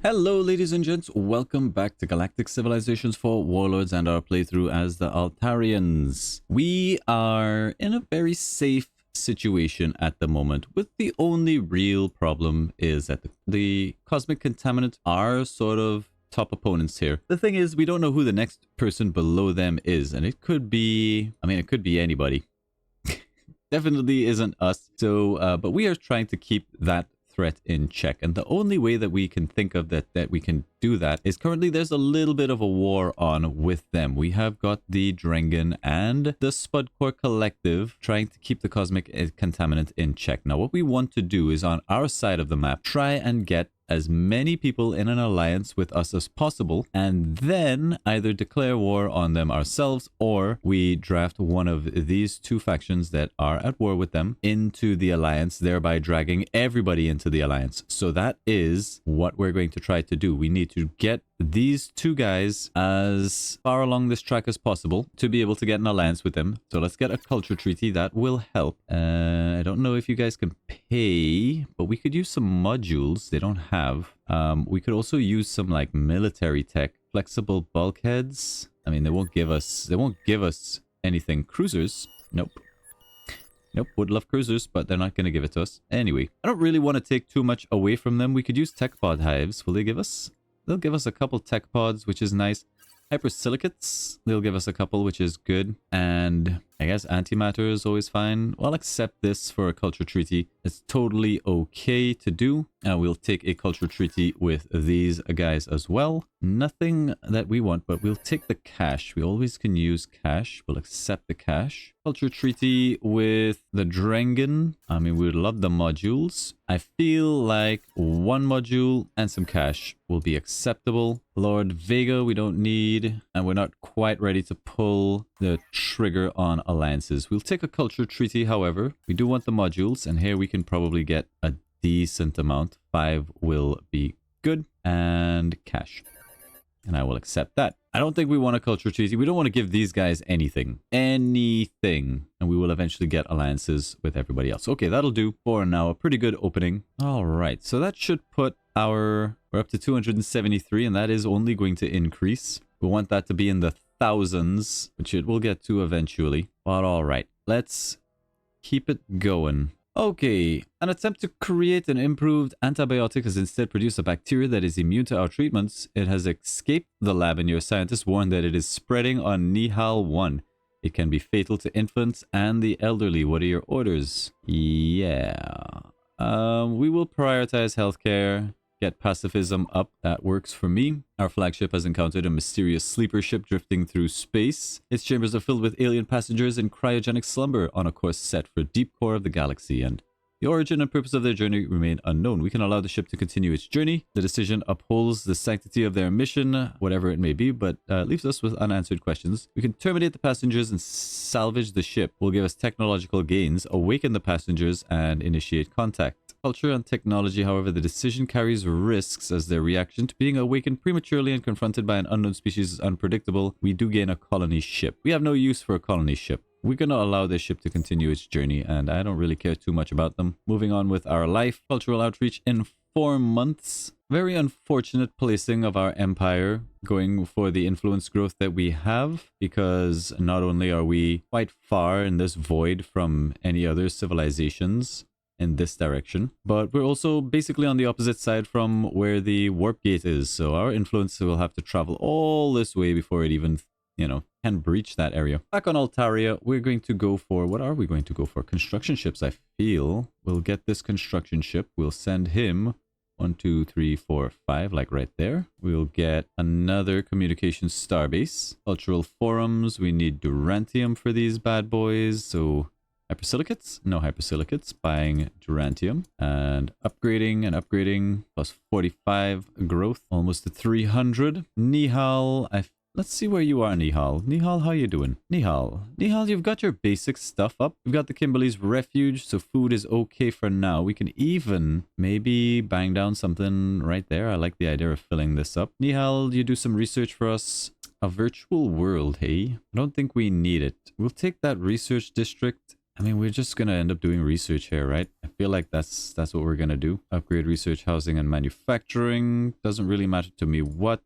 Hello ladies and gents, welcome back to Galactic Civilizations for Warlords and our playthrough as the Altarians. We are in a very safe situation at the moment, with the only real problem is that the Cosmic Contaminant are sort of top opponents here. The thing is, we don't know who the next person below them is, and it could be, it could be anybody. Definitely isn't us. So, but we are trying to keep that threat in check, and the only way that we can think of that we can do that is currently there's a little bit of a war on with them. We have got the Drengen and the Spudcore Collective trying to keep the Cosmic Contaminant in check. Now what we want to do is on our side of the map try and get as many people in an alliance with us as possible, and then either declare war on them ourselves, or we draft one of these two factions that are at war with them into the alliance, thereby dragging everybody into the alliance. So that is what we're going to try to do. We need to get these two guys as far along this track as possible to be able to get an alliance with them. So let's get a culture treaty. That will help. I don't know if you guys can pay, but we could use some modules they don't have. We could also use some like military tech, flexible bulkheads. I mean, they won't give us anything. Cruisers, nope. Nope, would love cruisers, but they're not going to give it to us. Anyway, I don't really want to take too much away from them. We could use tech pod hives. Will they give us? They'll give us a couple tech pods, which is nice. Hypersilicates, they'll give us a couple, which is good. And I guess antimatter is always fine. I'll accept this for a culture treaty. It's totally okay to do. We'll take a culture treaty with these guys as well. Nothing that we want, but we'll take the cash. We always can use cash. We'll accept the cash. Culture treaty with the Drengen. I mean, we would love the modules. I feel like one module and some cash will be acceptable. Lord Vega, we don't need, and we're not quite ready to pull the trigger on alliances. We'll take a culture treaty, however. We do want the modules, and here we can probably get a decent amount. 5 will be good, and cash. And I will accept that. I don't think we want a culture treaty. We don't want to give these guys anything. Anything. And we will eventually get alliances with everybody else. Okay, that'll do for now. A pretty good opening. All right, so that should put we're up to 273, and that is only going to increase. We want that to be in the thousands, which it will get to eventually. But all right, let's keep it going. Okay, an attempt to create an improved antibiotic has instead produced a bacteria that is immune to our treatments. It has escaped the lab, and your scientists warn that it is spreading on Nihal 1. It can be fatal to infants and the elderly. What are your orders? Yeah. We will prioritize healthcare. Get pacifism up. That works for me. Our flagship has encountered a mysterious sleeper ship drifting through space. Its chambers are filled with alien passengers in cryogenic slumber on a course set for deep core of the galaxy, and the origin and purpose of their journey remain unknown. We can allow the ship to continue its journey. The decision upholds the sanctity of their mission, whatever it may be, but leaves us with unanswered questions. We can terminate the passengers and salvage the ship. Will give us technological gains, awaken the passengers, and initiate contact. Culture and technology, however, the decision carries risks as their reaction to being awakened prematurely and confronted by an unknown species is unpredictable. We do gain a colony ship. We have no use for a colony ship. We're going to allow this ship to continue its journey, and I don't really care too much about them. Moving on with our life. Cultural outreach in 4 months. Very unfortunate placing of our empire, going for the influence growth that we have, because not only are we quite far in this void from any other civilizations in this direction, but we're also basically on the opposite side from where the warp gate is, so our influence will have to travel all this way before it even, can breach that area. Back on Altaria, we're going to go for, what are we going to go for? Construction ships, I feel. We'll get this construction ship. We'll send him 1, 2, 3, 4, 5, like right there. We'll get another communications starbase. Cultural forums, we need Durantium for these bad boys, so hypersilicates? No hypersilicates. Buying Durantium and upgrading, plus 45 growth, almost to 300. Nihal, let's see where you are, Nihal. Nihal, how you doing? Nihal, you've got your basic stuff up. We've got the Kimberly's refuge, so food is okay for now. We can even maybe bang down something right there. I like the idea of filling this up. Nihal, you do some research for us. A virtual world, hey? I don't think we need it. We'll take that research district I mean, we're just gonna end up doing research here, right? I feel like that's what we're gonna do. Upgrade research, housing, and manufacturing. Doesn't really matter to me what.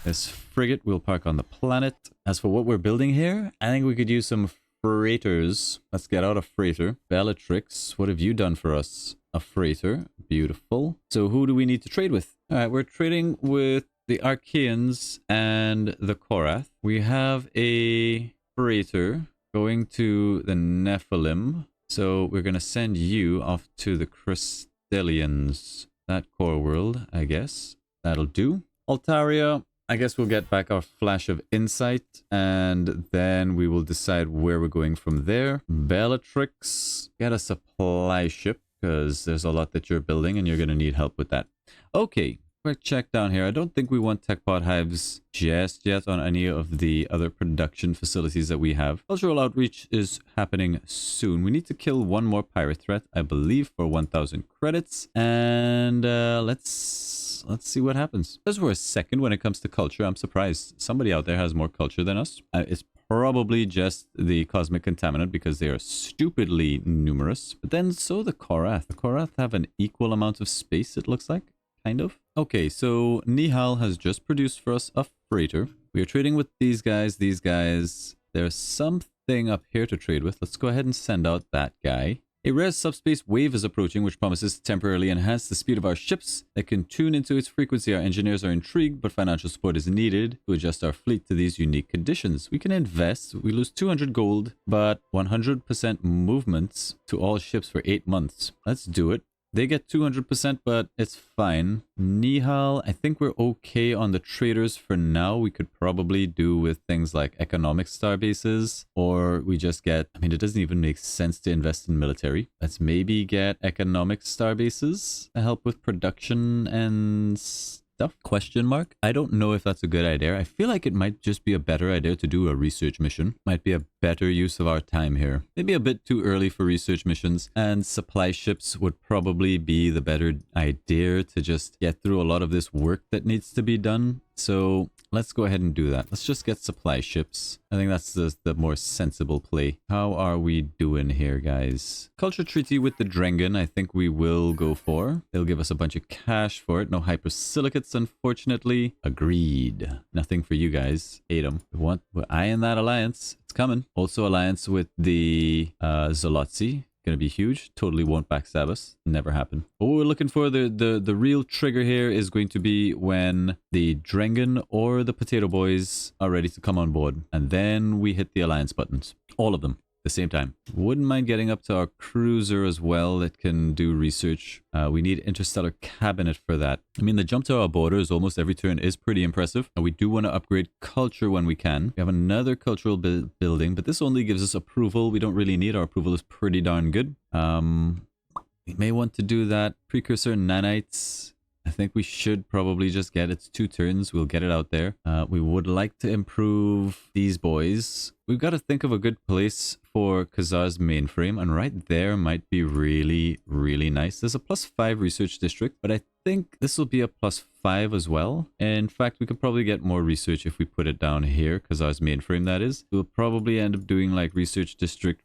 This frigate will park on the planet. As for what we're building here, I think we could use some freighters. Let's get out a freighter. Bellatrix, what have you done for us? A freighter. Beautiful. So who do we need to trade with? All right, we're trading with the Archaeans and the Korath. We have a freighter going to the Nephilim. So we're going to send you off to the Crystallians. That core world, I guess. That'll do. Altaria, I guess we'll get back our flash of insight, and then we will decide where we're going from there. Bellatrix, get a supply ship, because there's a lot that you're building, and you're going to need help with that. Okay, quick check down here. I don't think we want tech pod hives just yet on any of the other production facilities that we have. Cultural outreach is happening soon. We need to kill one more pirate threat, I believe, for 1,000 credits, and let's see what happens. Just for a second, when it comes to culture, I'm surprised somebody out there has more culture than us. It's probably just the cosmic contaminant because they are stupidly numerous. But then so the Korath. The Korath have an equal amount of space, it looks like. Kind of. Okay, so Nihal has just produced for us a freighter. We are trading with these guys, these guys. There's something up here to trade with. Let's go ahead and send out that guy. A rare subspace wave is approaching, which promises to temporarily enhance the speed of our ships that can tune into its frequency. Our engineers are intrigued, but financial support is needed to adjust our fleet to these unique conditions. We can invest. We lose 200 gold, but 100% movements to all ships for 8 months. Let's do it. They get 200%, but it's fine. Nihal, I think we're okay on the traders for now. We could probably do with things like economic star bases, or we just get, I mean, it doesn't even make sense to invest in military. Let's maybe get economic star bases to help with production and stuff. Question mark. I don't know if that's a good idea. I feel like it might just be a better idea to do a research mission. Might be a better use of our time here. Maybe a bit too early for research missions, and supply ships would probably be the better idea to just get through a lot of this work that needs to be done. So let's go ahead and do that. Let's just get supply ships. I think that's the more sensible play. How are we doing here, guys? Culture treaty with the Drengen, I think we will go for. They'll give us a bunch of cash for it. No hypersilicates, unfortunately. Agreed. Nothing for you guys. Hate them. We're eyeing that alliance. It's coming. Also alliance with the Zolotzi. Gonna be huge. Totally won't backstab us. Never happen. What we're looking for, the real trigger here is going to be when the Drengen or the Potato Boys are ready to come on board. And then we hit the alliance buttons. All of them. The same time. Wouldn't mind getting up to our cruiser as well that can do research. We need interstellar cabinet for that. I mean, the jump to our borders almost every turn is pretty impressive. And we do want to upgrade culture when we can. We have another cultural building, but this only gives us approval. We don't really need our approval. Is pretty darn good. We may want to do that. Precursor nanites. I think we should probably just get it 2 turns. We'll get it out there. We would like to improve these boys. We've got to think of a good place for Khazar's mainframe, and right there might be really, really nice. There's a +5 research district, but I think this will be a +5 as well. In fact, we could probably get more research if we put it down here, Khazar's mainframe, that is. We'll probably end up doing like research district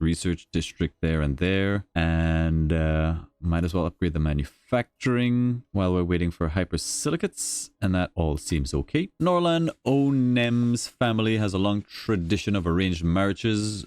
there and there, and might as well upgrade the manufacturing while we're waiting for hypersilicates, and that all seems okay. Norlan Onem's family has a long tradition of arranged marriages,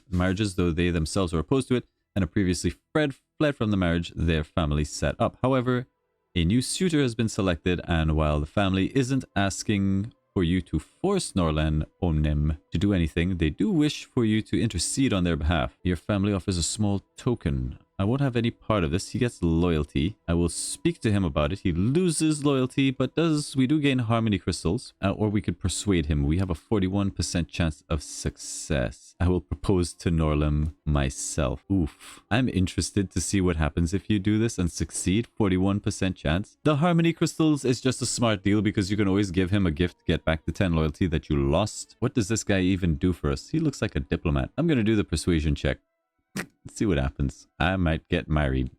though they themselves are opposed to it and have previously fled from the marriage their family set up. However, a new suitor has been selected, and while the family isn't asking for you to force Norlan Onem to do anything, they do wish for you to intercede on their behalf. Your family offers a small token. I won't have any part of this. He gets loyalty. I will speak to him about it. He loses loyalty, but we do gain harmony crystals, or we could persuade him. We have a 41% chance of success. I will propose to Norlam myself. Oof. I'm interested to see what happens if you do this and succeed. 41% chance. The harmony crystals is just a smart deal because you can always give him a gift to get back the 10 loyalty that you lost. What does this guy even do for us? He looks like a diplomat. I'm going to do the persuasion check. Let's see what happens. I might get married.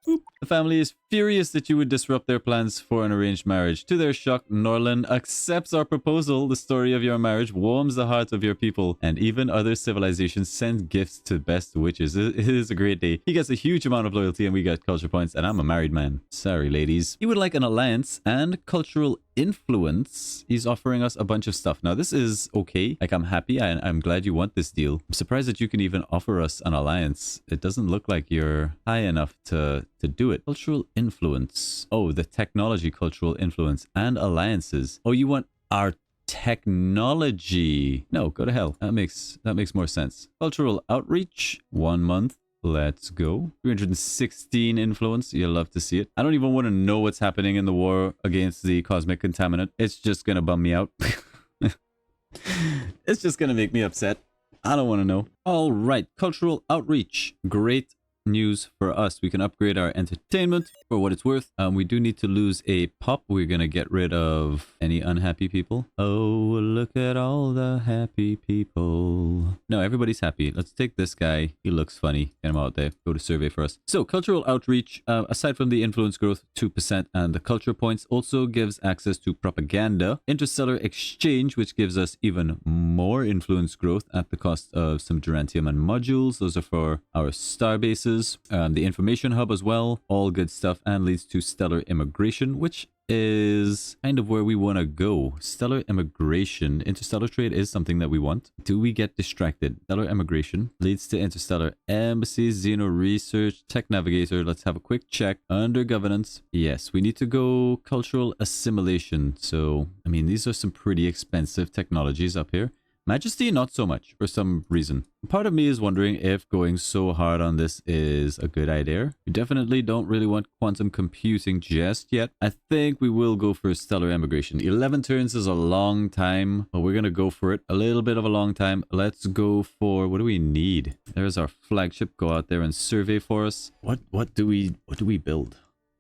Oop. The family is furious that you would disrupt their plans for an arranged marriage. To their shock, Norland accepts our proposal. The story of your marriage warms the hearts of your people, and even other civilizations send gifts to best wishes. It is a great day. He gets a huge amount of loyalty, and we get culture points, and I'm a married man. Sorry, ladies. He would like an alliance and cultural influence. He's offering us a bunch of stuff. Now, this is okay. Like, I'm happy. I'm glad you want this deal. I'm surprised that you can even offer us an alliance. It doesn't look like you're high enough to do it. Cultural influence. Oh, the technology cultural influence and alliances. Oh, you want our technology. No, go to hell. That makes more sense. Cultural outreach. 1 month. Let's go. 316 influence. You'll love to see it. I don't even want to know what's happening in the war against the cosmic contaminant. It's just going to bum me out. It's just going to make me upset. I don't want to know. All right. Cultural outreach. Great news for us. We can upgrade our entertainment for what it's worth. We do need to lose a pop. We're gonna get rid of any unhappy people. Oh, look at all the happy people. No, everybody's happy. Let's take this guy. He looks funny. Get him out there. Go to survey for us. So cultural outreach, aside from the influence growth 2% and the culture points, also gives access to propaganda, interstellar exchange, which gives us even more influence growth at the cost of some duranium and modules. Those are for our star bases. The information hub as well, all good stuff, and leads to stellar immigration, which is kind of where we want to go. Stellar immigration, interstellar trade is something that we want. Do we get distracted? Stellar immigration leads to interstellar embassies, xeno research, tech navigator. Let's have a quick check. Under governance, yes, we need to go cultural assimilation. So, I mean, these are some pretty expensive technologies up here. Majesty, not so much, for some reason. Part of me is wondering if going so hard on this is a good idea. We definitely don't really want quantum computing just yet. I think we will go for stellar immigration. 11 turns is a long time, but we're going to go for it. A little bit of a long time. Let's go for, what do we need? There's our flagship. Go out there and survey for us. What do we build?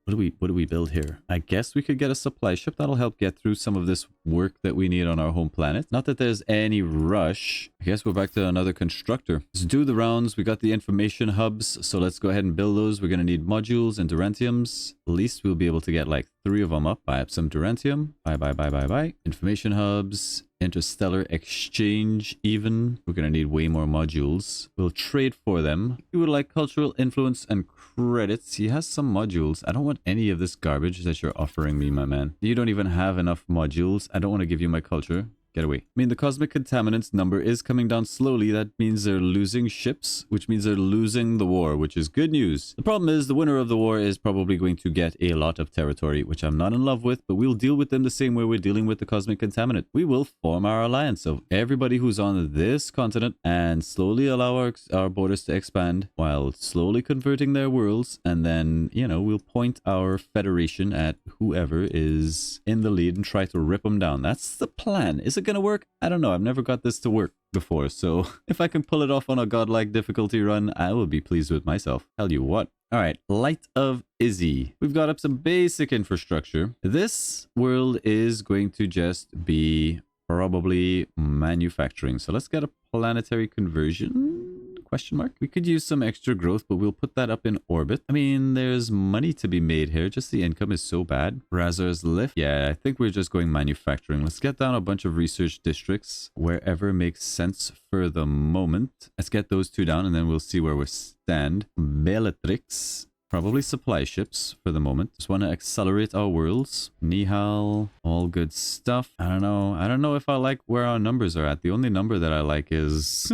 What do we build here? I guess we could get a supply ship. That'll help get through some of this work that we need on our home planet. Not that there's any rush. I guess we're back to another constructor. Let's do the rounds. We got the information hubs, so let's go ahead and build those. We're going to need modules and durantiums. At least we'll be able to get like 3 of them up. Buy up some durantium. Buy. Information hubs. Interstellar exchange even. We're going to need way more modules. We'll trade for them. We would like cultural influence and credits. He has some modules. I don't want any of this garbage that you're offering me, my man. You don't even have enough modules. I don't want to give you my culture. Get away. I mean, the cosmic contaminants number is coming down slowly. That means they're losing ships, which means they're losing the war, which is good news. The problem is the winner of the war is probably going to get a lot of territory, which I'm not in love with, but we'll deal with them the same way we're dealing with the cosmic contaminant. We will form our alliance of everybody who's on this continent and slowly allow our borders to expand while slowly converting their worlds. And then, you know, we'll point our federation at whoever is in the lead and try to rip them down. That's the plan. Is it going to work? I don't know. I've never got this to work before, so if I can pull it off on a godlike difficulty run, I will be pleased with myself. Tell you what. All right, Light of Izzy. We've got up some basic infrastructure. This world is going to just be probably manufacturing. So let's get a planetary conversion. Question mark. We could use some extra growth, but we'll put that up in orbit. I mean, there's money to be made here. Just the income is so bad. Razor's Lift. Yeah, I think we're just going manufacturing. Let's get down a bunch of research districts wherever makes sense for the moment. Let's get those 2 down and then we'll see where we stand. Bellatrix. Probably supply ships for the moment. Just want to accelerate our worlds. Nihal, all good stuff. I don't know. I don't know if I like where our numbers are at. The only number that I like is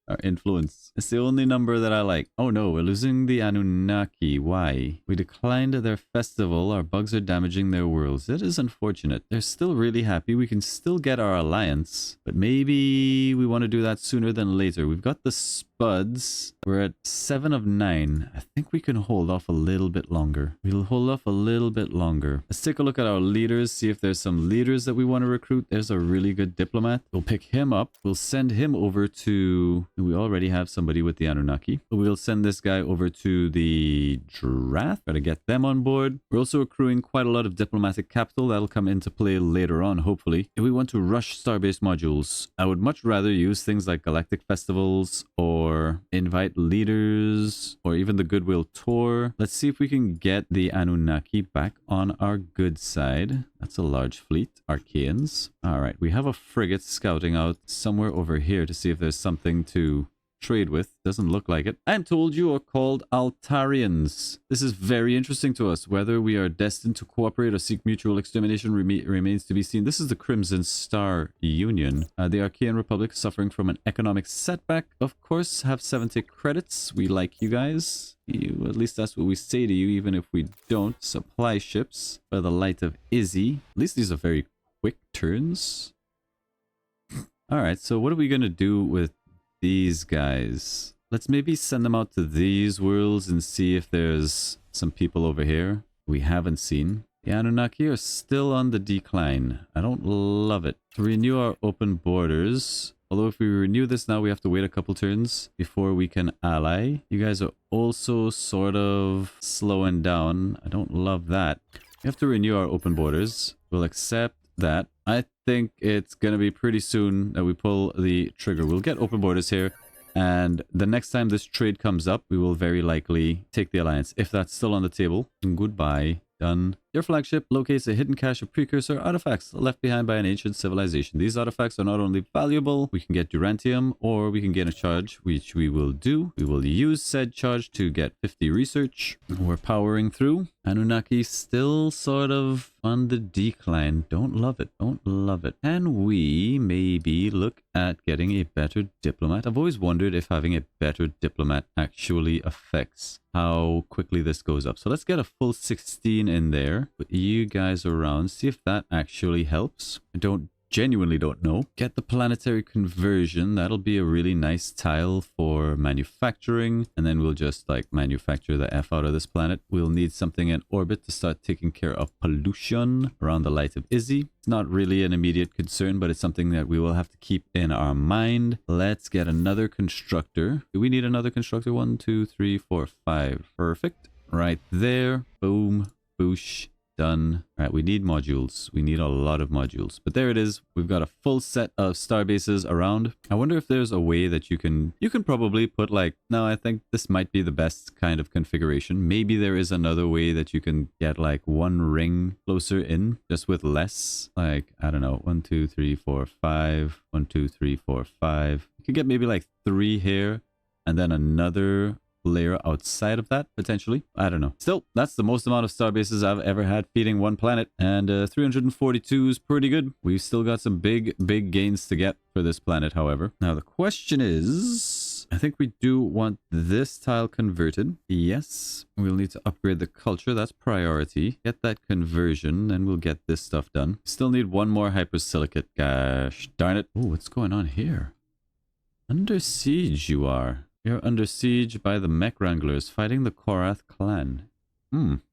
our influence. It's the only number that I like. Oh no, we're losing the Anunnaki. Why? We declined their festival. Our bugs are damaging their worlds. That is unfortunate. They're still really happy. We can still get our alliance, but maybe we want to do that sooner than later. We've got the Spuds. We're at 7 of 9. I think we can hold off a little bit longer. We'll hold off a little bit longer. Let's take a look at our leaders, see if there's some leaders that we want to recruit. There's a really good diplomat. We'll pick him up. We'll send him over to We already have somebody with the Anunnaki. We'll send this guy over to the Drath. Gotta get them on board. We're also accruing quite a lot of diplomatic capital. That'll come into play later on, hopefully. If we want to rush starbase modules, I would much rather use things like galactic festivals or invite leaders or even the Goodwill Tour. Let's see if we can get the Anunnaki back on our good side. That's a large fleet. Archaeans. All right, we have a frigate scouting out somewhere over here to see if there's something to trade with. Doesn't look like it. I'm told you are called Altarians. This is very interesting to us. Whether we are destined to cooperate or seek mutual extermination remains to be seen. This is the Crimson Star Union. The Archaean Republic suffering from an economic setback. Of course, have 70 credits. We like you guys. At least that's what we say to you, even if we don't. Supply ships by the light of Izzy. At least these are very quick turns. Alright, so what are we going to do with these guys? Let's maybe send them out to these worlds and see if there's some people over here we haven't seen. The Anunnaki are still on the decline. I don't love it. To renew our open borders. Although if we renew this now, we have to wait a couple turns before we can ally. You guys are also sort of slowing down. I don't love that. We have to renew our open borders. We'll accept that. I think it's going to be pretty soon that we pull the trigger. We'll get open borders here. And the next time this trade comes up, we will very likely take the alliance. If that's still on the table, goodbye. Done. Your flagship locates a hidden cache of precursor artifacts left behind by an ancient civilization. These artifacts are not only valuable, we can get Durantium, or we can gain a charge, which we will do. We will use said charge to get 50 research. We're powering through. Anunnaki still sort of on the decline. Don't love it. Don't love it. Can we maybe look at getting a better diplomat? I've always wondered if having a better diplomat actually affects how quickly this goes up. So let's get a full 16 in there. Put you guys around. See if that actually helps. I genuinely don't know. Get the planetary conversion. That'll be a really nice tile for manufacturing. And then we'll just like manufacture the F out of this planet. We'll need something in orbit to start taking care of pollution around the light of Izzy. It's not really an immediate concern, but it's something that we will have to keep in our mind. Let's get another constructor. Do we need another constructor? 1, 2, 3, 4, 5. Perfect. Right there. Boom. Boosh. Done. All right, we need modules. We need a lot of modules. But there it is. We've got a full set of star bases around. I wonder if there's a way that you can probably put like, no, I think this might be the best kind of configuration. Maybe there is another way that you can get like one ring closer in just with less. Like, I don't know, 1, 2, 3, 4, 5. 1, 2, 3, 4, 5. You could get maybe like 3 here and then another layer outside of that, potentially. I don't know. Still, that's the most amount of star bases I've ever had feeding one planet, and 342 is pretty good. We've still got some big gains to get for this planet, however. Now, the question is, I think we do want this tile converted. Yes, we'll need to upgrade the culture. That's priority. Get that conversion, and we'll get this stuff done. Still need one more hypersilicate. Gosh, darn it. Oh, what's going on here? Under siege you are. You're under siege by the Mech Wranglers fighting the Korath clan.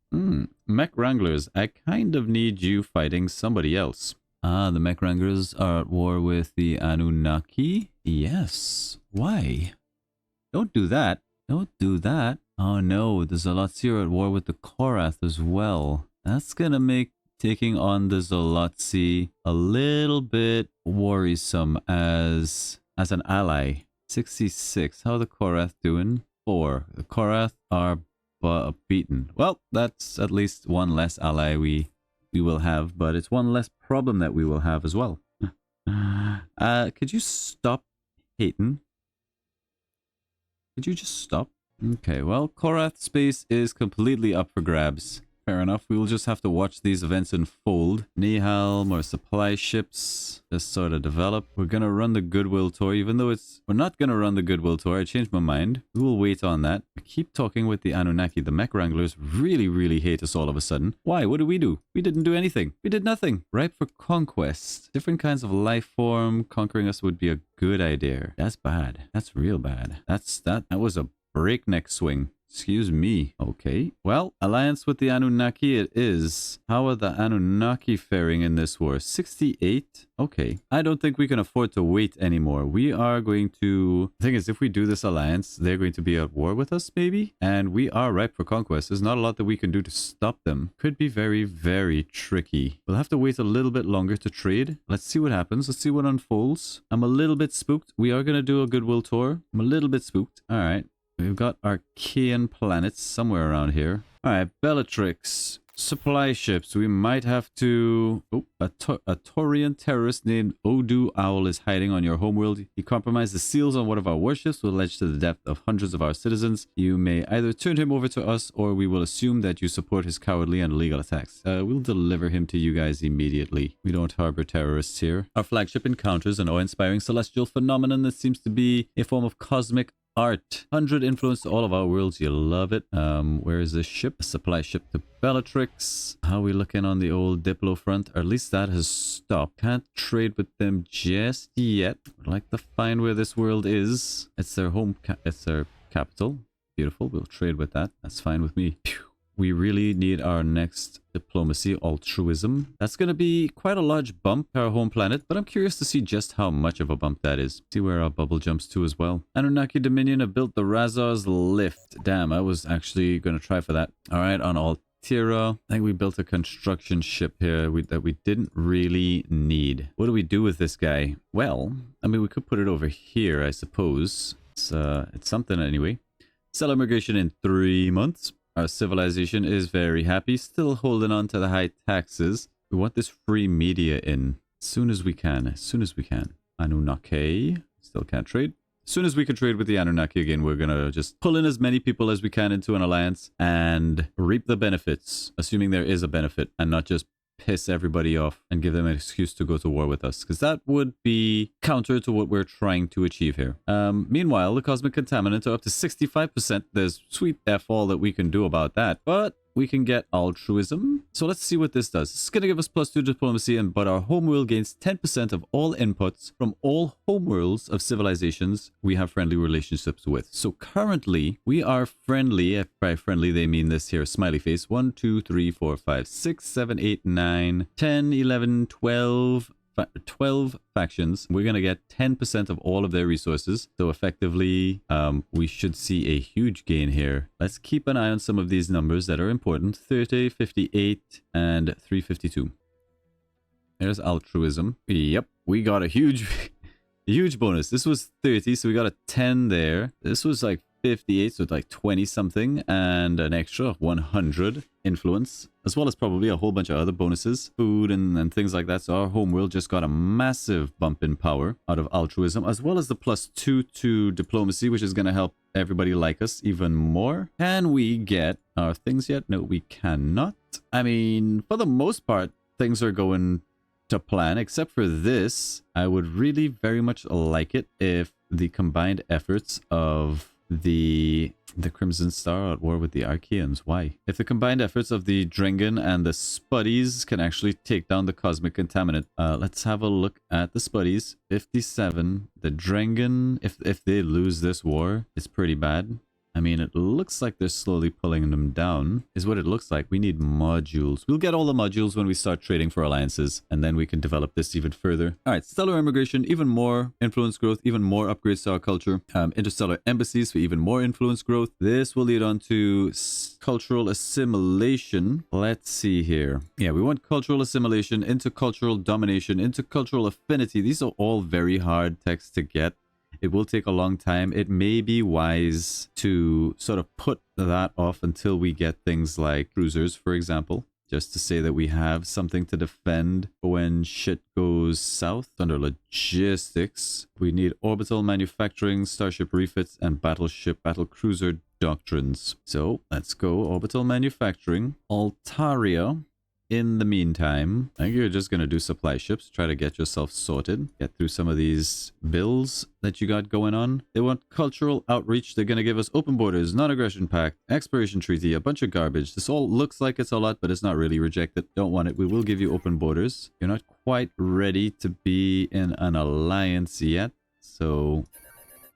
Mech Wranglers, I kind of need you fighting somebody else. Ah, the Mech Wranglers are at war with the Anunnaki? Yes. Why? Don't do that. Don't do that. Oh no, the Zolotzi are at war with the Korath as well. That's gonna make taking on the Zolotzi a little bit worrisome as an ally. 66. How are the Korath doing? 4. The Korath are beaten. Well, that's at least one less ally we will have, but it's one less problem that we will have as well. Could you stop hating? Could you just stop? Okay, well, Korath space is completely up for grabs. Fair enough. We will just have to watch these events unfold. Nihal, more supply ships, just sort of develop. We're going to run the Goodwill Tour, even though we're not going to run the Goodwill Tour. I changed my mind. We will wait on that. I keep talking with the Anunnaki. The Mech Wranglers really hate us all of a sudden. Why? What did we do? We didn't do anything. We did nothing. Ripe for conquest. Different kinds of life form. Conquering us would be a good idea. That's bad. That's real bad. That was a breakneck swing. Excuse me. Okay. Well, alliance with the Anunnaki it is. How are the Anunnaki faring in this war? 68? Okay. I don't think we can afford to wait anymore. We are going to... The thing is, if we do this alliance, they're going to be at war with us, maybe? And we are ripe for conquest. There's not a lot that we can do to stop them. Could be very, very tricky. We'll have to wait a little bit longer to trade. Let's see what happens. Let's see what unfolds. I'm a little bit spooked. We are going to do a goodwill tour. I'm a little bit spooked. All right. We've got Archean planets somewhere around here. All right, Bellatrix. Supply ships. We might have to... Oh, a Taurian terrorist named Odu Owl is hiding on your homeworld. He compromised the seals on one of our warships, will allege to the death of hundreds of our citizens. You may either turn him over to us, or we will assume that you support his cowardly and illegal attacks. We'll deliver him to you guys immediately. We don't harbor terrorists here. Our flagship encounters an awe-inspiring celestial phenomenon that seems to be a form of cosmic art. 100 influence to all of our worlds. You love it. Where is this ship? A supply ship to Bellatrix. How are we looking on the old Diplo front? Or at least that has stopped. Can't trade with them just yet. Would like to find where this world is. It's their home. It's their capital. Beautiful. We'll trade with that. That's fine with me. Phew. We really need our next diplomacy, altruism. That's going to be quite a large bump to our home planet, but I'm curious to see just how much of a bump that is. See where our bubble jumps to as well. Anunnaki Dominion have built the Razor's Lift. Damn, I was actually going to try for that. All right, on Altera, I think we built a construction ship here that we didn't really need. What do we do with this guy? Well, I mean, we could put it over here, I suppose. It's something anyway. Sell immigration in 3 months. Our civilization is very happy, still holding on to the high taxes. We want this free media in as soon as we can, Anunnaki, still can't trade. As soon as we can trade with the Anunnaki again, we're going to just pull in as many people as we can into an alliance and reap the benefits, assuming there is a benefit, and not just piss everybody off and give them an excuse to go to war with us, because that would be counter to what we're trying to achieve here. Meanwhile, the cosmic contaminants are up to 65%. There's sweet F all that we can do about that, but we can get altruism. So let's see what this does. It's going to give us +2 diplomacy, but our homeworld gains 10% of all inputs from all homeworlds of civilizations we have friendly relationships with. So currently, we are friendly. If by friendly, they mean this here, smiley face. 1, 2, 3, 4, 5, 6, 7, 8, 9, 10, 11, 12 factions. We're going to get 10% of all of their resources. So effectively, we should see a huge gain here. Let's keep an eye on some of these numbers that are important. 30, 58, and 352. There's altruism. Yep, we got a huge, huge bonus. This was 30, so we got a 10 there. This was like 58, so it's like 20 something, and an extra 100 influence, as well as probably a whole bunch of other bonuses, food and things like that. So our homeworld just got a massive bump in power out of altruism, as well as the +2 to diplomacy, which is going to help everybody like us even more. Can we get our things yet? No, we cannot. I mean, for the most part, things are going to plan, except for this. I would really very much like it if the combined efforts of the Crimson Star are at war with the Archeans. Why? If the combined efforts of the Drengen and the Spuddies can actually take down the Cosmic Contaminant. Let's have a look at the Spuddies. 57. The Drengen, if they lose this war, it's pretty bad. I mean, it looks like they're slowly pulling them down, is what it looks like. We need modules. We'll get all the modules when we start trading for alliances, and then we can develop this even further. All right, stellar immigration, even more influence growth, even more upgrades to our culture. Interstellar embassies for even more influence growth. This will lead on to cultural assimilation. Let's see here. Yeah, we want cultural assimilation, intercultural domination, intercultural affinity. These are all very hard texts to get. It will take a long time. It may be wise to sort of put that off until we get things like cruisers, for example, just to say that we have something to defend when shit goes south. Under logistics, we need orbital manufacturing, starship refits, and battlecruiser doctrines. So let's go orbital manufacturing. Altaria. In the meantime, I think you're just going to do supply ships, try to get yourself sorted, get through some of these bills that you got going on. They want cultural outreach. They're going to give us open borders, non-aggression pact, expiration treaty, a bunch of garbage. This all looks like it's a lot, but it's not really. Reject it. Don't want it. We will give you open borders. You're not quite ready to be in an alliance yet, so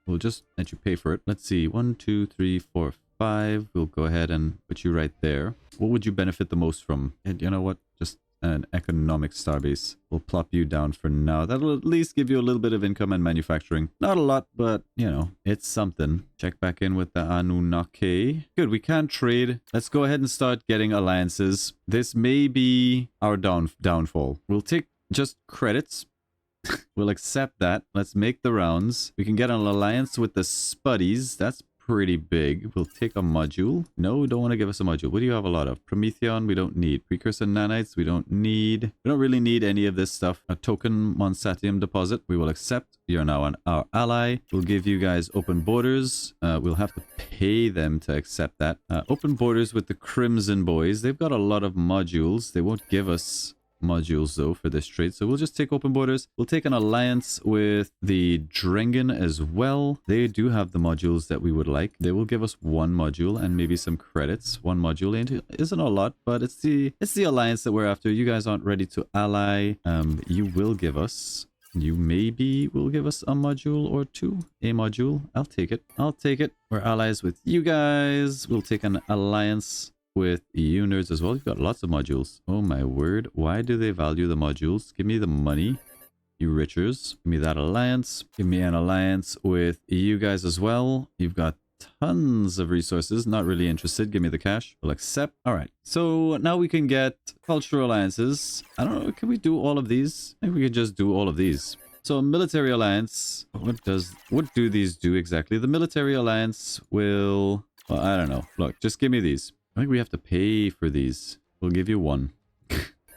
we'll just let you pay for it. Let's see. 1, 2, 3, 4, 5. We'll go ahead and put you right there. What would you benefit the most from? And you know what? Just an economic starbase. We'll plop you down for now. That'll at least give you a little bit of income and manufacturing. Not a lot, but, you know, it's something. Check back in with the Anunnaki. Good, we can trade. Let's go ahead and start getting alliances. This may be our downfall. We'll take just credits. We'll accept that. Let's make the rounds. We can get an alliance with the Spuddies. That's pretty big. We'll take a module. No, don't want to give us a module. What do you have a lot of? Prometheon, we don't need. Precursor nanites, we don't need. We don't really need any of this stuff. A token Monsatium deposit, we will accept. You're now our ally. We'll give you guys open borders. We'll have to pay them to accept that. Open borders with the Crimson Boys. They've got a lot of modules. They won't give us modules though for this trade, so we'll just take open borders. We'll take an alliance with the Drengen as well. They do have the modules that we would like. They will give us one module and maybe some credits. One module isn't a lot, but it's the alliance that we're after. You guys aren't ready to ally. You will give us, you maybe will give us a module or two. A module, I'll take it. We're allies with you guys. We'll take an alliance with you nerds as well. You've got lots of modules. Oh my word. Why do they value the modules? Give me the money, you richers. Give me that alliance. Give me an alliance with you guys as well. You've got tons of resources. Not really interested. Give me the cash. We'll accept. All right. So now we can get cultural alliances. I don't know. Can we do all of these? Maybe we could just do all of these. So military alliance. What do these do exactly? The military alliance will, well, I don't know. Look, just give me these. I think we have to pay for these. We'll give you one.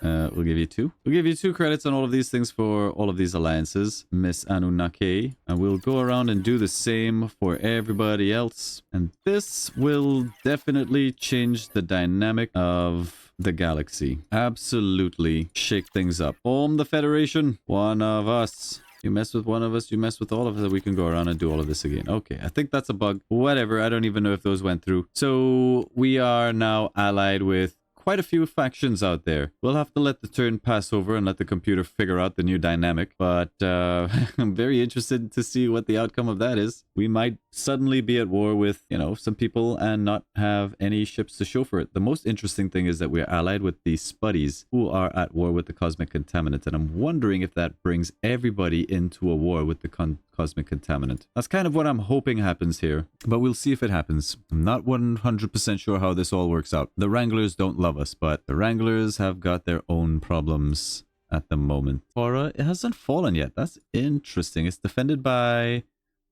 We'll give you two. We'll give you 2 credits on all of these things for all of these alliances, Miss Anunnaki. And we'll go around and do the same for everybody else. And this will definitely change the dynamic of the galaxy. Absolutely shake things up. Form the Federation. One of us. You mess with one of us, you mess with all of us, we can go around and do all of this again. Okay, I think that's a bug. Whatever, I don't even know if those went through. So we are now allied with quite a few factions out there. We'll have to let the turn pass over and let the computer figure out the new dynamic. But I'm very interested to see what the outcome of that is. We might suddenly be at war with, you know, some people and not have any ships to show for it. The most interesting thing is that we're allied with the Spuddies, who are at war with the Cosmic Contaminant. And I'm wondering if that brings everybody into a war with the Cosmic Contaminant. That's kind of what I'm hoping happens here, but we'll see if it happens. I'm not 100% sure how this all works out. The Wranglers don't love us, but the Wranglers have got their own problems at the moment. Aura, it hasn't fallen yet. That's interesting. It's defended by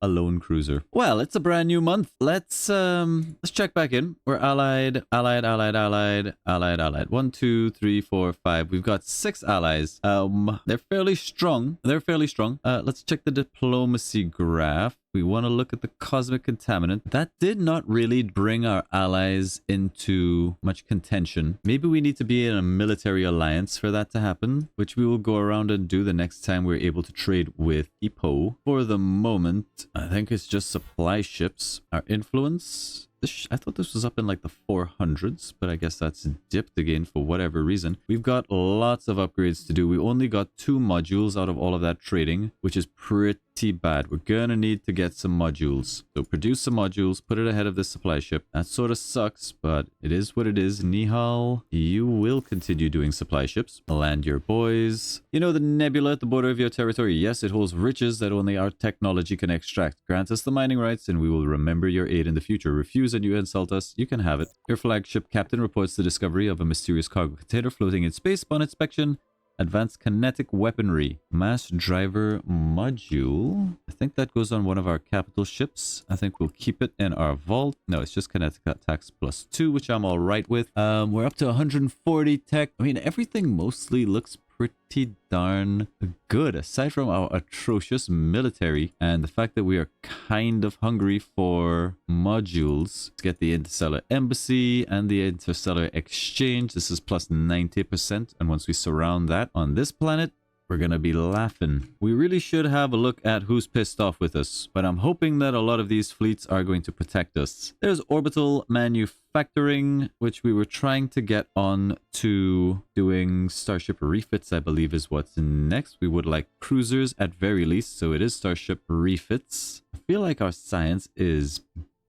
a lone cruiser. Well, it's a brand new month. Let's check back in. We're allied. 1, 2, 3, 4, 5. We've got 6 allies. They're fairly strong. Let's check the diplomacy graph. We want to look at the Cosmic Contaminant. That did not really bring our allies into much contention. Maybe we need to be in a military alliance for that to happen, which we will go around and do the next time we're able to trade with Ipo. For the moment, I think it's just supply ships. Our influence, I thought this was up in like the 400s, but I guess that's dipped again for whatever reason. We've got lots of upgrades to do. We only got 2 modules out of all of that trading, which is pretty bad. We're gonna need to get some modules. So produce some modules, put it ahead of this supply ship. That sort of sucks, but it is what it is. Nihal, you will continue doing supply ships. Land your boys. You know the nebula at the border of your territory? Yes, it holds riches that only our technology can extract. Grant us the mining rights and we will remember your aid in the future. Refuse and you insult us, you can have it. Your flagship captain reports the discovery of a mysterious cargo container floating in space. Upon inspection, advanced kinetic weaponry, mass driver module. I think that goes on one of our capital ships. I think we'll keep it in our vault. No, it's just kinetic attacks +2, which I'm all right with. We're up to 140 tech. I mean, everything mostly looks pretty darn good, aside from our atrocious military and the fact that we are kind of hungry for modules. Let's get the interstellar embassy and the interstellar exchange. This is plus 90%, and once we surround that on this planet, we're gonna be laughing. We really should have a look at who's pissed off with us, but I'm hoping that a lot of these fleets are going to protect us. There's orbital manufacturing, which we were trying to get on to doing starship refits, I believe is what's next. We would like cruisers at very least, so it is starship refits. I feel like our science is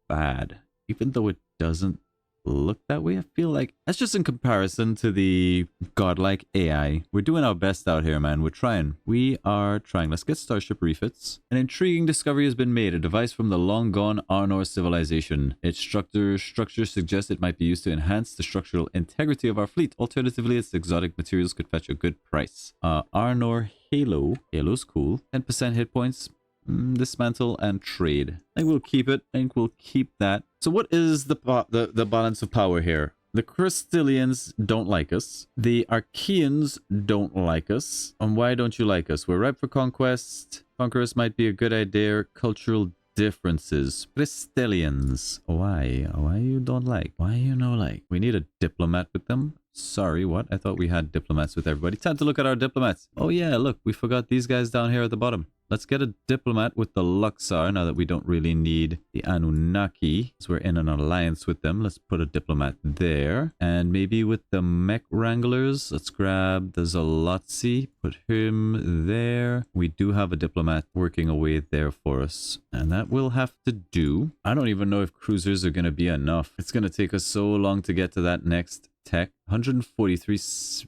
bad, even though it doesn't look that way. I feel like that's just in comparison to the godlike AI. We're doing our best out here, man. We're trying. We are trying. Let's get starship refits. An intriguing discovery has been made. A device from the long gone Arnor civilization. Its structure suggests it might be used to enhance the structural integrity of our fleet. Alternatively, its exotic materials could fetch a good price. Arnor Halo. Halo's cool. 10% hit points. Dismantle and trade. I think we'll keep it. I think we'll keep that. So what is the balance of power here? The Crystallians don't like us. The Archeans don't like us. And why don't you like us? We're ripe for conquest. Conquerors might be a good idea. Cultural differences. Crystallians. Why? Why you don't like? Why you no like? We need a diplomat with them. Sorry, what? I thought we had diplomats with everybody. Time to look at our diplomats. Oh yeah, look, we forgot these guys down here at the bottom. Let's get a diplomat with the Luxar now that we don't really need the Anunnaki. So we're in an alliance with them. Let's put a diplomat there. And maybe with the mech wranglers, let's grab the Zalotzi, put him there. We do have a diplomat working away there for us. And that will have to do. I don't even know if cruisers are going to be enough. It's going to take us so long to get to that next tech. 143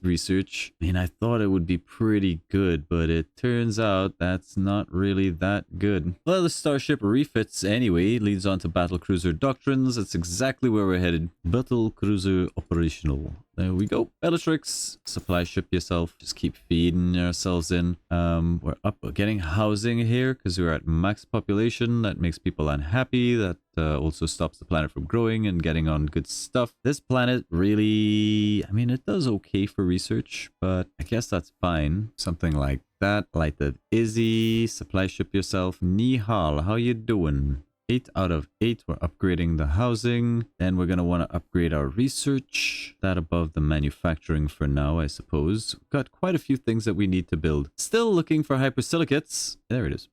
research. I mean, I thought it would be pretty good, but it turns out that's not really that good. Well, the starship refits anyway. Leads on to battle cruiser doctrines. That's exactly where we're headed. Battle cruiser operational. There we go. Bellatrix, supply ship yourself. Just keep feeding ourselves in. We're up getting housing here because we're at max population. That makes people unhappy. That also stops the planet from growing and getting on good stuff. This planet really, I mean, it does okay for research, but I guess that's fine. Something like that. Light of Izzy, supply ship yourself. Nihal, how you doing? 8 out of 8. We're upgrading the housing. Then we're going to want to upgrade our research. That above the manufacturing for now, I suppose. Got quite a few things that we need to build. Still looking for hypersilicates. There it is.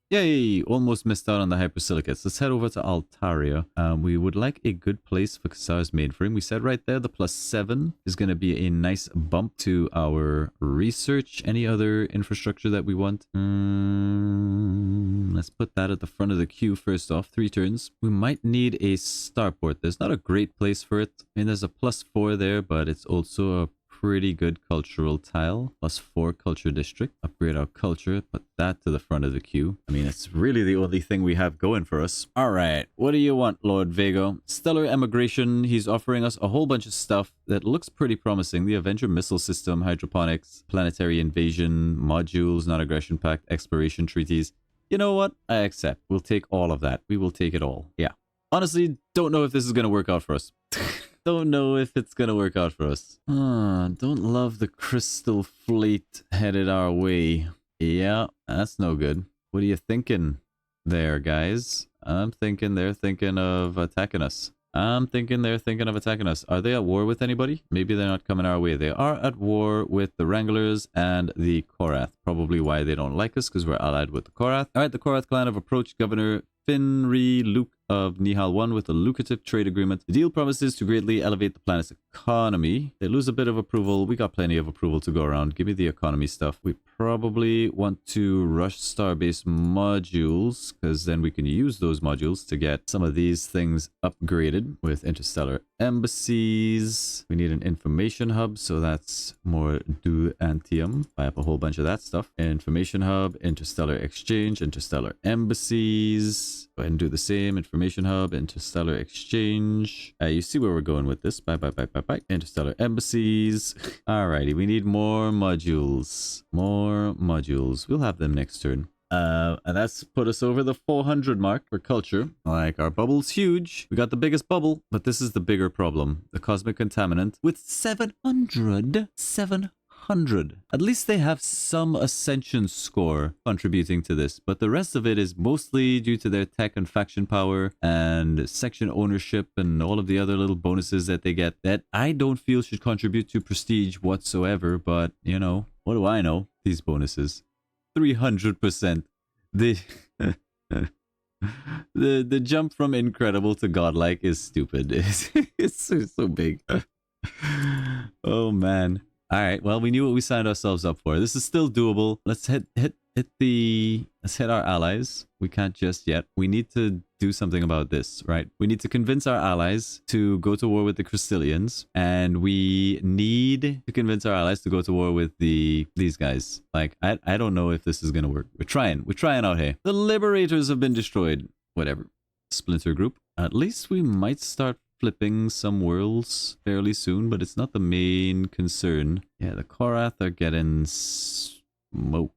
Yay! Almost missed out on the hypersilicates. Let's head over to Altaria. We would like a good place for Kasar's mainframe. We said right there the +7 is going to be a nice bump to our research. Any other infrastructure that we want? Let's put that at the front of the queue first off. 3 turns. We might need a starport. There's not a great place for it. I mean, there's a +4 there, but it's also a pretty good cultural tile. +4 culture district. Upgrade our culture. Put that to the front of the queue. I mean, it's really the only thing we have going for us. All right. What do you want, Lord Vago? Stellar emigration. He's offering us a whole bunch of stuff that looks pretty promising. The Avenger missile system, hydroponics, planetary invasion, modules, non-aggression pact, exploration treaties. You know what? I accept. We'll take all of that. We will take it all. Yeah. Honestly, don't know if this is going to work out for us. Don't know if it's gonna work out for us. Don't love the crystal fleet headed our way. Yeah, that's no good. What are you thinking there, guys? I'm thinking they're thinking of attacking us. Are they at war with anybody? Maybe they're not coming our way. They are at war with the Wranglers and the Korath. Probably why they don't like us, because we're allied with the Korath. Alright, the Korath clan have approached Governor Finri Luke of Nihal 1 with a lucrative trade agreement. The deal promises to greatly elevate the planet's economy. They lose a bit of approval. We got plenty of approval to go around. Give me the economy stuff. We probably want to rush starbase modules, because then we can use those modules to get some of these things upgraded with interstellar embassies. We need an information hub, so that's more do antium. Buy up a whole bunch of that stuff. Information hub, interstellar exchange, interstellar embassies. Go ahead and do the same. Information hub, interstellar exchange. You see where we're going with this. Bye. Interstellar embassies. Alrighty, we need more modules. More modules. We'll have them next turn. And that's put us over the 400 mark for culture. Like, our bubble's huge. We got the biggest bubble, but this is the bigger problem. The cosmic contaminant with 700. At least they have some ascension score contributing to this, but the rest of it is mostly due to their tech and faction power and section ownership and all of the other little bonuses that they get that I don't feel should contribute to prestige whatsoever. But you know, what do I know? These bonuses, 300%. The jump from incredible to godlike is stupid. It's so big. Oh man. All right, well, we knew what we signed ourselves up for. This is still doable. Let's hit let's hit our allies. We can't just yet. We need to do something about this, right? We need to convince our allies to go to war with the Crystallians, and we need to convince our allies to go to war with these guys. Like, I don't know if this is gonna work. We're trying out here. The Liberators have been destroyed. Whatever. Splinter group. At least we might start flipping some worlds fairly soon, but it's not the main concern. Yeah, the Korath are getting smoked.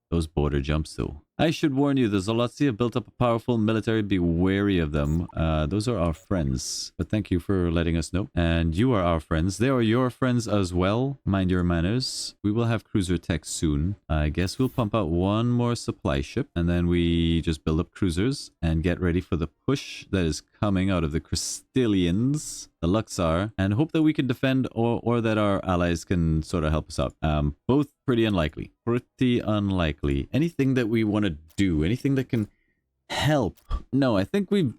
Those border jumps, though. I should warn you, the Zolotzi have built up a powerful military. Be wary of them. Those are our friends. But thank you for letting us know. And you are our friends. They are your friends as well. Mind your manners. We will have cruiser tech soon. I guess we'll pump out one more supply ship. And then we just build up cruisers and get ready for the push that is coming out of the Crystallians, the Luxar, and hope that we can defend or that our allies can sort of help us out. Both pretty unlikely. Pretty unlikely. Anything that we want to do, anything that can help. No, I think we've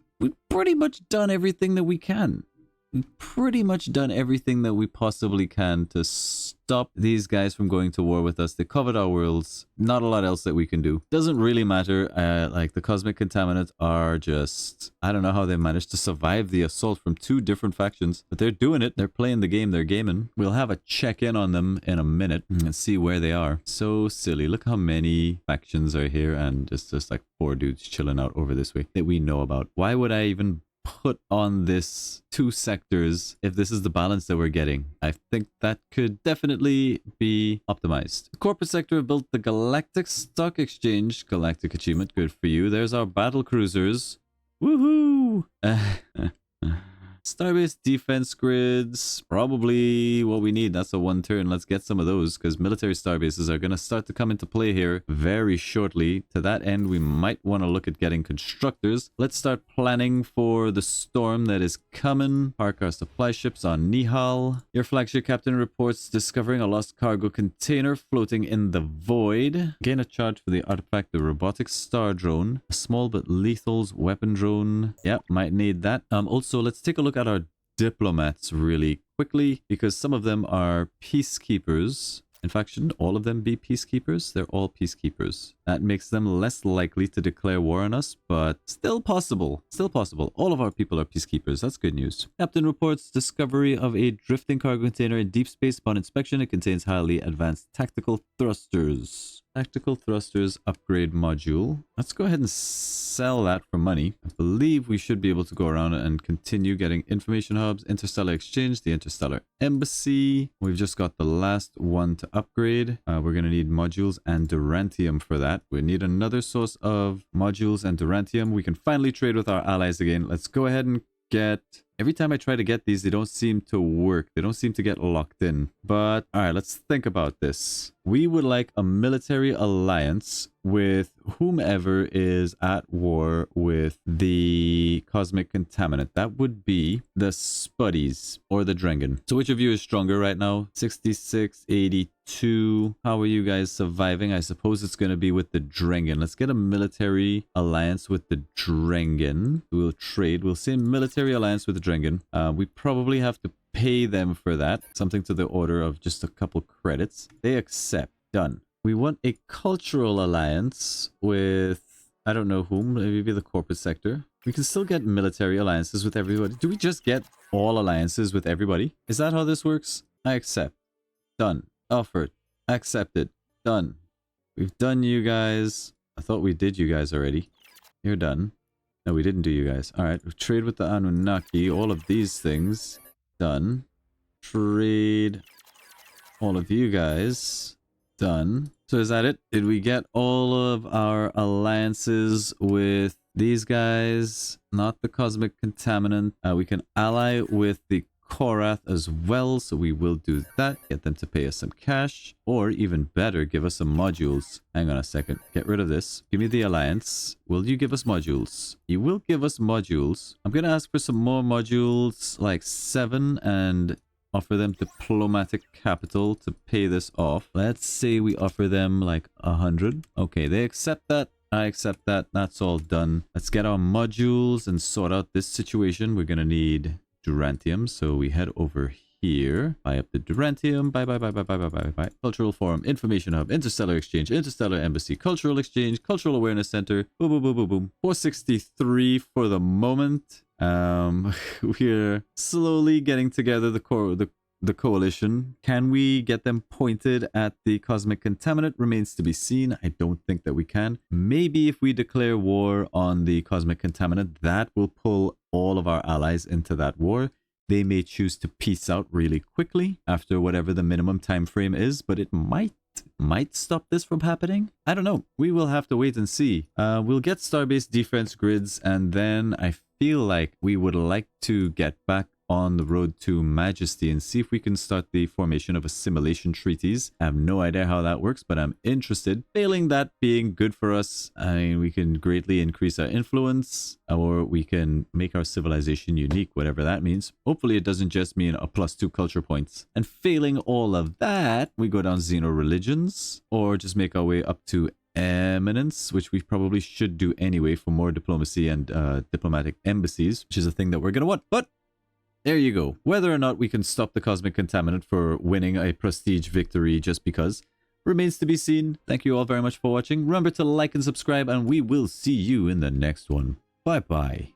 pretty much done everything that we can. We've pretty much done everything that we possibly can to stop these guys from going to war with us. They covered our worlds. Not a lot else that we can do. Doesn't really matter. Like the Cosmic Contaminant are just... I don't know how they managed to survive the assault from two different factions. But they're doing it. They're playing the game. They're gaming. We'll have a check-in on them in a minute and see where they are. So silly. Look how many factions are here and just like 4 dudes chilling out over this way that we know about. Why would I even put on this 2 sectors if this is the balance that we're getting? I think that could definitely be optimized. The corporate sector built the Galactic Stock Exchange. Galactic achievement, good for you. There's our battle cruisers. Woohoo! Starbase defense grids, probably what we need. That's a 1 turn. Let's get some of those because military starbases are going to start to come into play here very shortly. To that end, we might want to look at getting constructors. Let's start planning for the storm that is coming. Park our supply ships on Nihal. Your flagship captain reports discovering a lost cargo container floating in the void. Gain a charge for the artifact, the robotic star drone. A small but lethal weapon drone. Yep, might need that. Also, let's take a look at our diplomats really quickly because some of them are peacekeepers. In fact, shouldn't all of them be peacekeepers? They're all peacekeepers. That makes them less likely to declare war on us, but still possible. Still possible. All of our people are peacekeepers. That's good news. Captain reports discovery of a drifting cargo container in deep space. Upon inspection, it contains highly advanced tactical thrusters. Tactical thrusters upgrade module. Let's go ahead and sell that for money. I believe we should be able to go around and continue getting information hubs, interstellar exchange, the interstellar embassy. We've just got the last one to upgrade. We're going to need modules and durantium for that. We need another source of modules and durantium. We can finally trade with our allies again. Let's go ahead and get... Every time I try to get these, they don't seem to work. They don't seem to get locked in. But, all right, let's think about this. We would like a military alliance with whomever is at war with the Cosmic Contaminant. That would be the Spuddies or the Drengen. So which of you is stronger right now? 66, 82. How are you guys surviving? I suppose it's going to be with the Drengen. Let's get a military alliance with the Drengen. We'll trade. We'll say military alliance with the Drengen. We probably have to pay them for that. Something to the order of just a couple credits. They accept. Done. We want a cultural alliance with, I don't know whom, maybe the corporate sector. We can still get military alliances with everybody. Do we just get all alliances with everybody? Is that how this works? I accept. Done. Offered. Accepted. Done. We've done you guys. I thought we did you guys already. You're done. No, we didn't do you guys. Alright, we trade with the Anunnaki. All of these things. Done. Trade all of you guys. Done. So is that it? Did we get all of our alliances with these guys? Not the Cosmic Contaminant. We can ally with the Korath as well, so we will do that. Get them to pay us some cash, or even better, give us some modules. Hang on a second. Get rid of this. Give me the alliance. Will you give us modules? You will give us modules. I'm gonna ask for some more modules, like 7, and offer them diplomatic capital to pay this off. Let's say we offer them like 100. Okay, they accept that. I accept that. That's all done. Let's get our modules and sort out this situation. We're gonna need durantium, so we head over here. Buy up the Durantium. Buy. Cultural Forum, Information Hub, Interstellar Exchange, Interstellar Embassy, Cultural Exchange, Cultural Awareness Center. Boom, boom, boom, boom, boom. 463 for the moment. We're slowly getting together the coalition. Can we get them pointed at the cosmic contaminant? Remains to be seen. I don't think that we can. Maybe if we declare war on the cosmic contaminant, that will pull all of our allies into that war. They may choose to peace out really quickly after whatever the minimum time frame is, but it might stop this from happening. I don't know. We will have to wait and see. We'll get starbase defense grids, and then I feel like we would like to get back on the road to Majesty and see if we can start the formation of assimilation treaties. I have no idea how that works, but I'm interested. Failing that being good for us, I mean, we can greatly increase our influence, or we can make our civilization unique, whatever that means. Hopefully it doesn't just mean a +2 culture points. And failing all of that, we go down Xeno religions, or just make our way up to eminence, which we probably should do anyway for more diplomacy and diplomatic embassies, which is a thing that we're going to want. But there you go. Whether or not we can stop the cosmic contaminant for winning a prestige victory just because remains to be seen. Thank you all very much for watching. Remember to like and subscribe, and we will see you in the next one. Bye-bye.